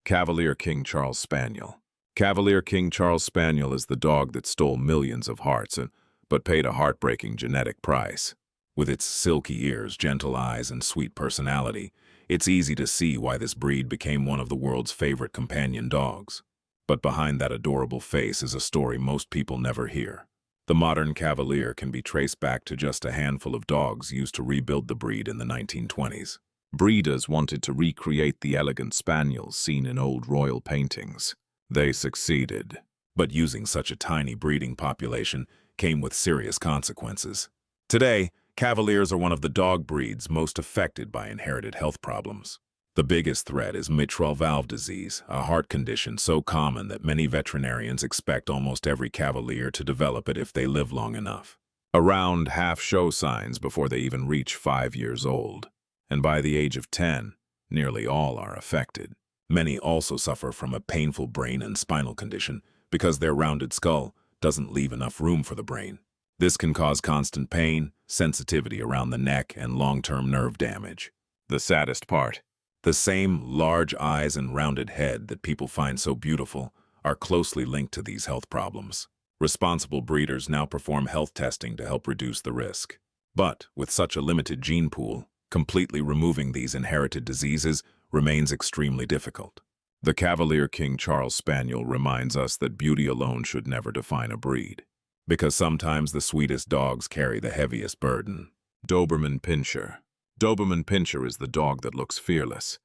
Cavalier King Charles Spaniel. Cavalier King Charles Spaniel is the dog that stole millions of hearts but paid a heartbreaking genetic price. With its silky ears, gentle eyes, and sweet personality, it's easy to see why this breed became one of the world's favorite companion dogs. But behind that adorable face is a story most people never hear. The modern Cavalier can be traced back to just a handful of dogs used to rebuild the breed in the 1920s. Breeders wanted to recreate the elegant spaniels seen in old royal paintings. They succeeded. But using such a tiny breeding population came with serious consequences. Today, Cavaliers are one of the dog breeds most affected by inherited health problems. The biggest threat is mitral valve disease, a heart condition so common that many veterinarians expect almost every Cavalier to develop it if they live long enough. Around half show signs before they even reach 5 years old, and by the age of 10, nearly all are affected. Many also suffer from a painful brain and spinal condition because their rounded skull doesn't leave enough room for the brain. This can cause constant pain, sensitivity around the neck, and long-term nerve damage. The saddest part: the same large eyes and rounded head that people find so beautiful are closely linked to these health problems. Responsible breeders now perform health testing to help reduce the risk. But with such a limited gene pool, completely removing these inherited diseases remains extremely difficult. The Cavalier King Charles Spaniel reminds us that beauty alone should never define a breed, because sometimes the sweetest dogs carry the heaviest burden. Doberman Pinscher. Doberman Pinscher is the dog that looks fearless,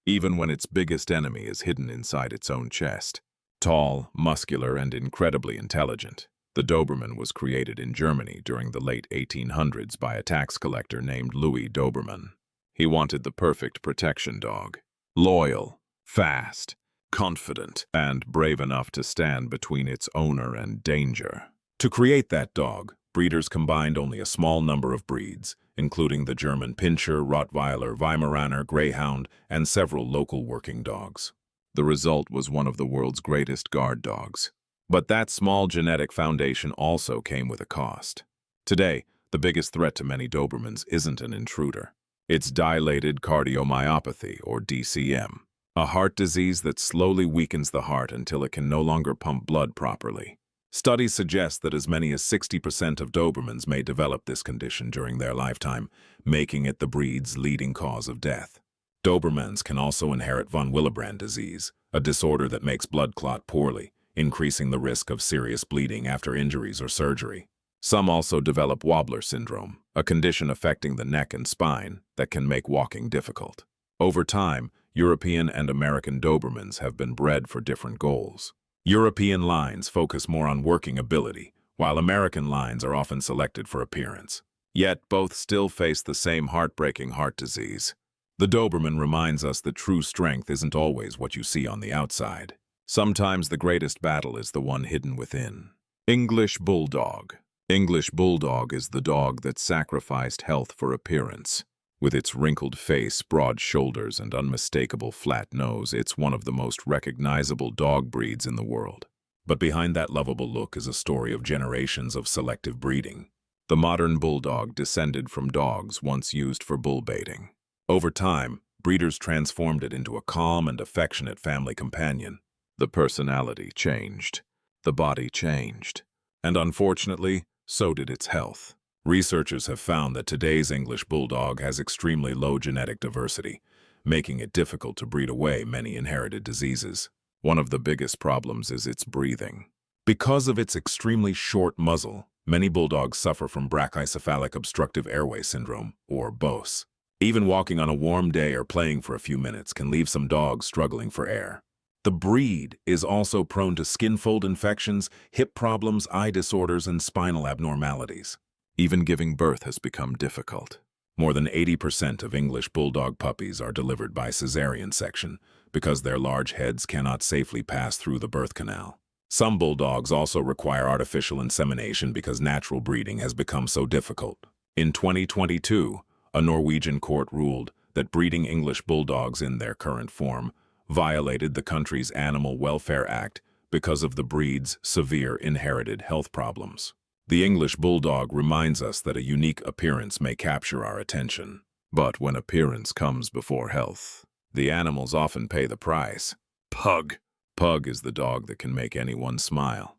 even when its biggest enemy is hidden inside its own chest. Tall, muscular, and incredibly intelligent, the Doberman was created in Germany during the late 1800s by a tax collector named Louis Doberman. He wanted the perfect protection dog: loyal, fast, confident, and brave enough to stand between its owner and danger. To create that dog, breeders combined only a small number of breeds, including the German Pinscher, Rottweiler, Weimaraner, Greyhound, and several local working dogs. The result was one of the world's greatest guard dogs. But that small genetic foundation also came with a cost. Today, the biggest threat to many Dobermans isn't an intruder. It's dilated cardiomyopathy, or DCM, a heart disease that slowly weakens the heart until it can no longer pump blood properly. Studies suggest that as many as 60% of Dobermans may develop this condition during their lifetime, making it the breed's leading cause of death. Dobermans can also inherit von Willebrand disease, a disorder that makes blood clot poorly, increasing the risk of serious bleeding after injuries or surgery. Some also develop wobbler syndrome, a condition affecting the neck and spine that can make walking difficult. Over time, European and American Dobermans have been bred for different goals. European lines focus more on working ability, while American lines are often selected for appearance. Yet both still face the same heartbreaking heart disease. The Doberman reminds us that true strength isn't always what you see on the outside. Sometimes the greatest battle is the one hidden within. English Bulldog. English Bulldog is the dog that sacrificed health for appearance. With its wrinkled face, broad shoulders, and unmistakable flat nose, it's one of the most recognizable dog breeds in the world. But behind that lovable look is a story of generations of selective breeding. The modern Bulldog descended from dogs once used for bull baiting. Over time, breeders transformed it into a calm and affectionate family companion. The personality changed. The body changed. And unfortunately, so did its health. Researchers have found that today's English Bulldog has extremely low genetic diversity, making it difficult to breed away many inherited diseases. One of the biggest problems is its breathing. Because of its extremely short muzzle, many Bulldogs suffer from brachycephalic obstructive airway syndrome, or BOS. Even walking on a warm day or playing for a few minutes can leave some dogs struggling for air. The breed is also prone to skin fold infections, hip problems, eye disorders, and spinal abnormalities. Even giving birth has become difficult. More than 80% of English Bulldog puppies are delivered by cesarean section because their large heads cannot safely pass through the birth canal. Some Bulldogs also require artificial insemination because natural breeding has become so difficult. In 2022, a Norwegian court ruled that breeding English Bulldogs in their current form violated the country's Animal Welfare Act because of the breed's severe inherited health problems. The English Bulldog reminds us that a unique appearance may capture our attention. But when appearance comes before health, the animals often pay the price. Pug. Pug is the dog that can make anyone smile,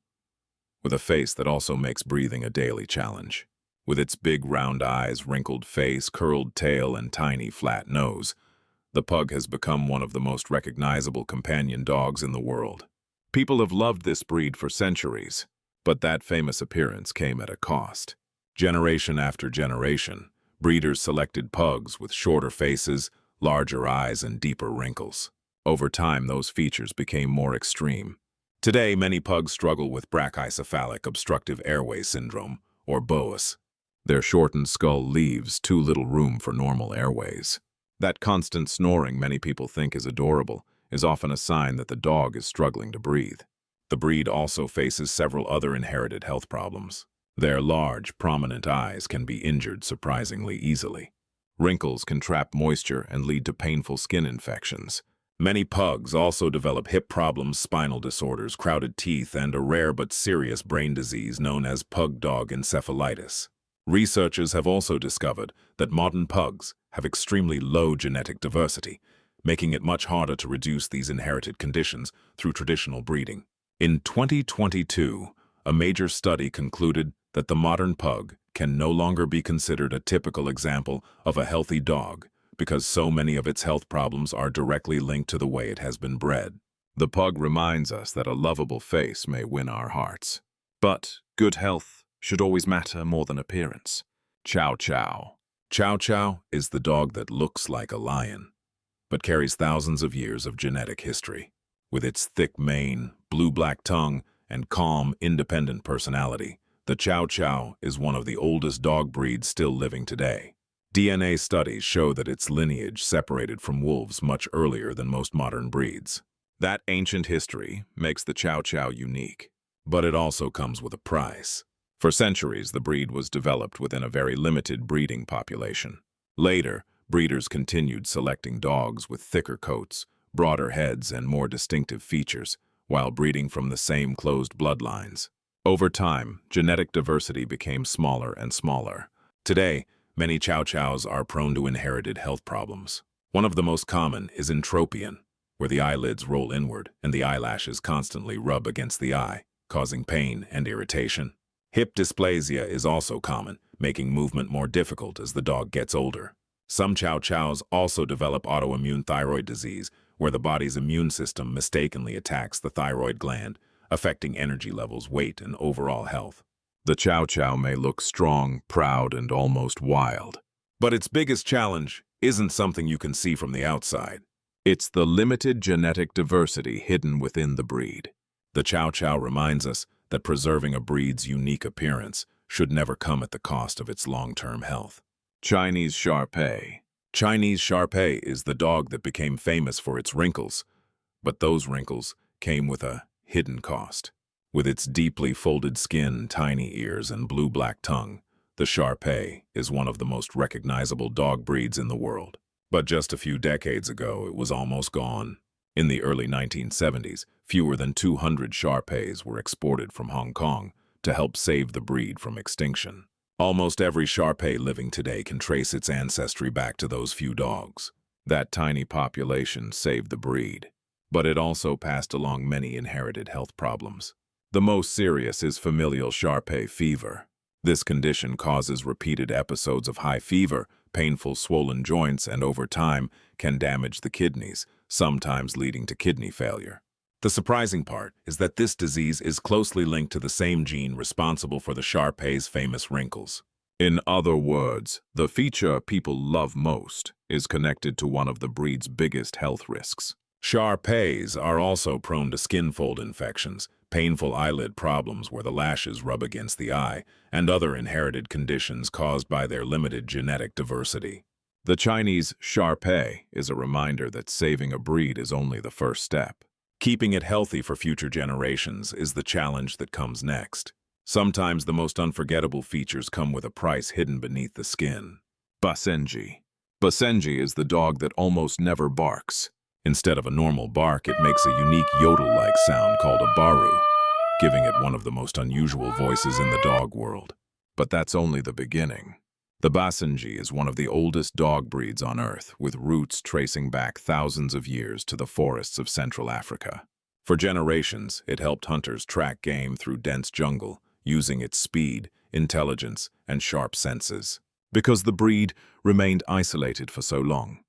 with a face that also makes breathing a daily challenge. With its big round eyes, wrinkled face, curled tail, and tiny flat nose, the pug has become one of the most recognizable companion dogs in the world. People have loved this breed for centuries, but that famous appearance came at a cost. Generation after generation, breeders selected pugs with shorter faces, larger eyes, and deeper wrinkles. Over time, those features became more extreme. Today, many pugs struggle with brachycephalic obstructive airway syndrome, or BOAS. Their shortened skull leaves too little room for normal airways. That constant snoring many people think is adorable is often a sign that the dog is struggling to breathe. The breed also faces several other inherited health problems. Their large, prominent eyes can be injured surprisingly easily. Wrinkles can trap moisture and lead to painful skin infections. Many pugs also develop hip problems, spinal disorders, crowded teeth, and a rare but serious brain disease known as pug-dog encephalitis. Researchers have also discovered that modern pugs have extremely low genetic diversity, making it much harder to reduce these inherited conditions through traditional breeding. In 2022, a major study concluded that the modern pug can no longer be considered a typical example of a healthy dog because so many of its health problems are directly linked to the way it has been bred. The pug reminds us that a lovable face may win our hearts, but good health should always matter more than appearance. Chow Chow. Chow Chow is the dog that looks like a lion, but carries thousands of years of genetic history. With its thick mane, blue-black tongue, and calm, independent personality, the Chow Chow is one of the oldest dog breeds still living today. DNA studies show that its lineage separated from wolves much earlier than most modern breeds. That ancient history makes the Chow Chow unique, but it also comes with a price. For centuries, the breed was developed within a very limited breeding population. Later, breeders continued selecting dogs with thicker coats, broader heads, and more distinctive features, while breeding from the same closed bloodlines. Over time, genetic diversity became smaller and smaller. Today, many Chow Chows are prone to inherited health problems. One of the most common is entropion, where the eyelids roll inward and the eyelashes constantly rub against the eye, causing pain and irritation. Hip dysplasia is also common, making movement more difficult as the dog gets older. Some Chow Chows also develop autoimmune thyroid disease, where the body's immune system mistakenly attacks the thyroid gland, affecting energy levels, weight, and overall health. The Chow Chow may look strong, proud, and almost wild, but its biggest challenge isn't something you can see from the outside. It's the limited genetic diversity hidden within the breed. The Chow Chow reminds us that preserving a breed's unique appearance should never come at the cost of its long-term health. Chinese Shar-Pei. Chinese Shar-Pei is the dog that became famous for its wrinkles, but those wrinkles came with a hidden cost. With its deeply folded skin, tiny ears, and blue-black tongue, the Shar-Pei is one of the most recognizable dog breeds in the world. But just a few decades ago, it was almost gone. In the early 1970s, fewer than 200 Shar-Peis were exported from Hong Kong to help save the breed from extinction. Almost every Shar-Pei living today can trace its ancestry back to those few dogs. That tiny population saved the breed, but it also passed along many inherited health problems. The most serious is familial Shar-Pei fever. This condition causes repeated episodes of high fever, painful swollen joints, and over time can damage the kidneys, sometimes leading to kidney failure. The surprising part is that this disease is closely linked to the same gene responsible for the Shar-Pei's famous wrinkles. In other words, the feature people love most is connected to one of the breed's biggest health risks. Shar-Peis are also prone to skin fold infections, painful eyelid problems where the lashes rub against the eye, and other inherited conditions caused by their limited genetic diversity. The Chinese Shar-Pei is a reminder that saving a breed is only the first step. Keeping it healthy for future generations is the challenge that comes next. Sometimes the most unforgettable features come with a price hidden beneath the skin. Basenji. Basenji is the dog that almost never barks. Instead of a normal bark, it makes a unique yodel-like sound called a baru, giving it one of the most unusual voices in the dog world. But that's only the beginning. The Basenji is one of the oldest dog breeds on Earth, with roots tracing back thousands of years to the forests of Central Africa. For generations, it helped hunters track game through dense jungle, using its speed, intelligence, and sharp senses. Because the breed remained isolated for so long,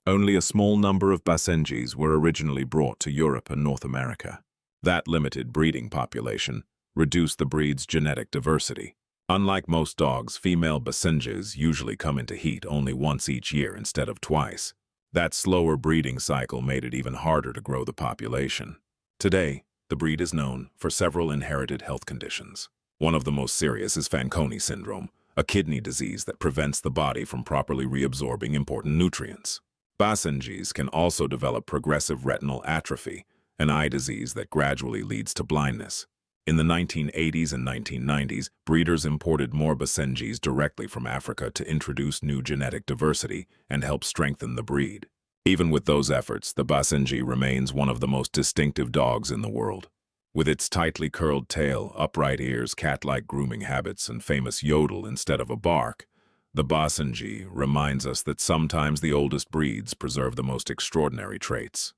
only a small number of Basenjis were originally brought to Europe and North America. That limited breeding population reduced the breed's genetic diversity. Unlike most dogs, female Basenjis usually come into heat only once each year instead of twice. That slower breeding cycle made it even harder to grow the population. Today, the breed is known for several inherited health conditions. One of the most serious is Fanconi syndrome, a kidney disease that prevents the body from properly reabsorbing important nutrients. Basenjis can also develop progressive retinal atrophy, an eye disease that gradually leads to blindness. In the 1980s and 1990s, breeders imported more Basenjis directly from Africa to introduce new genetic diversity and help strengthen the breed. Even with those efforts, the Basenji remains one of the most distinctive dogs in the world. With its tightly curled tail, upright ears, cat-like grooming habits, and famous yodel instead of a bark, the Basenji reminds us that sometimes the oldest breeds preserve the most extraordinary traits.